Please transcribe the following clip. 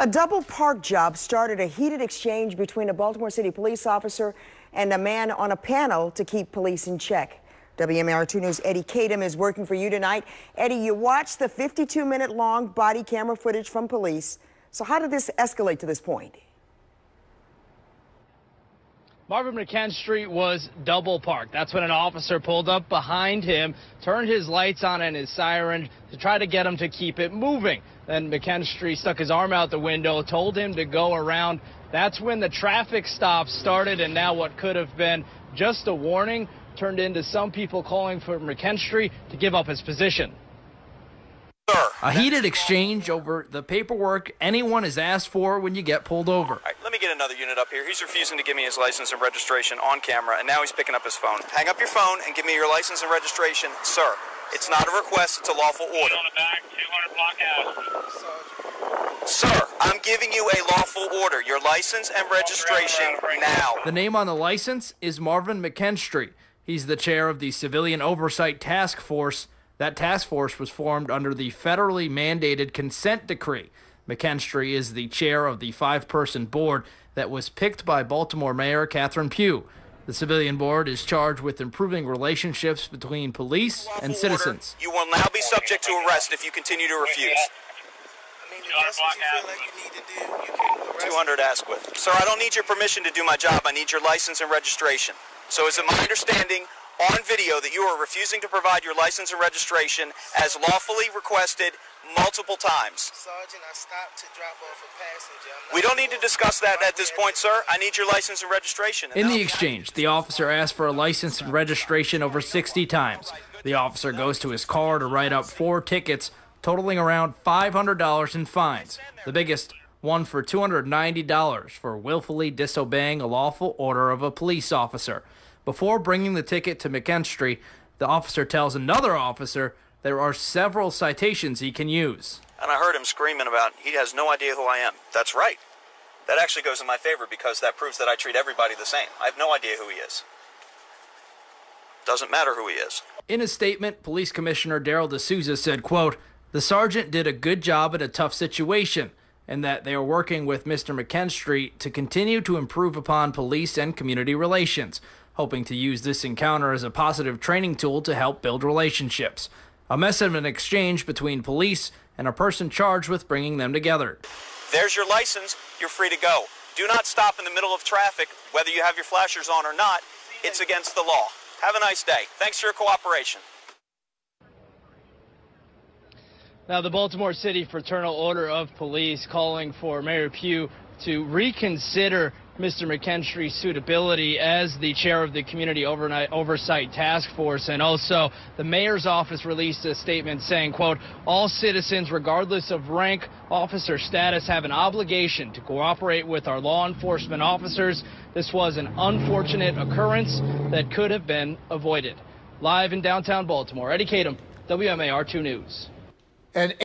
A double park job started a heated exchange between a Baltimore City police officer and a man on a panel to keep police in check. WMAR2 News' Eddie Kadam is working for you tonight. Eddie, you watched the 52-minute long body camera footage from police. So how did this escalate to this point? Marvin McKinstry was double parked. That's when an officer pulled up behind him, turned his lights on and his siren to try to get him to keep it moving. Then McKinstry stuck his arm out the window, told him to go around. That's when the traffic stop started, and now what could have been just a warning turned into some people calling for McKinstry to give up his position. A heated exchange over the paperwork anyone is asked for when you get pulled over. All right, let me get another unit up here. He's refusing to give me his license and registration on camera, and now he's picking up his phone. Hang up your phone and give me your license and registration, sir. It's not a request, it's a lawful order. On the back, 200 block out. Sir, I'm giving you a lawful order. Your license and registration now. The name on the license is Marvin McKinstry. He's the chair of the Civilian Oversight Task Force. That task force was formed under the federally mandated consent decree. McKinstry is the chair of the 5-person board that was picked by Baltimore Mayor Catherine Pugh. The civilian board is charged with improving relationships between police and citizens. You will now be subject to arrest if you continue to refuse. I mean, if that's what you feel like you need to do, you can arrest 200 Asquith. Sir, I don't need your permission to do my job. I need your license and registration. So is it my understanding on video that you are refusing to provide your license and registration as lawfully requested multiple times? Sergeant, I stopped to drop off a passenger. We don't need to discuss that at this point, sir. I need your license and registration. In the exchange, the officer asked for a license and registration over 60 times. The officer goes to his car to write up 4 tickets, totaling around $500 in fines. The biggest one for $290 for willfully disobeying a lawful order of a police officer. Before bringing the ticket to McKinstry, the officer tells another officer there are several citations he can use. And I heard him screaming about he has no idea who I am. That's right. That actually goes in my favor because that proves that I treat everybody the same. I have no idea who he is. Doesn't matter who he is. In a statement, Police Commissioner Darrell D'Souza said, quote, "The sergeant did a good job in a tough situation, and that they are working with Mr. McKinstry to continue to improve upon police and community relations, hoping to use this encounter as a positive training tool to help build relationships." A mess of an exchange between police and a person charged with bringing them together. There's your license. You're free to go. Do not stop in the middle of traffic, whether you have your flashers on or not. It's against the law. Have a nice day. Thanks for your cooperation. Now, the Baltimore City Fraternal Order of Police calling for Mayor Pugh to reconsider Mr. McKinstry's suitability as the chair of the Community Oversight Task Force. And also, the mayor's office released a statement saying, quote, "All citizens, regardless of rank, officer status, have an obligation to cooperate with our law enforcement officers. This was an unfortunate occurrence that could have been avoided." Live in downtown Baltimore, Eddie Kadam, WMAR2 News. And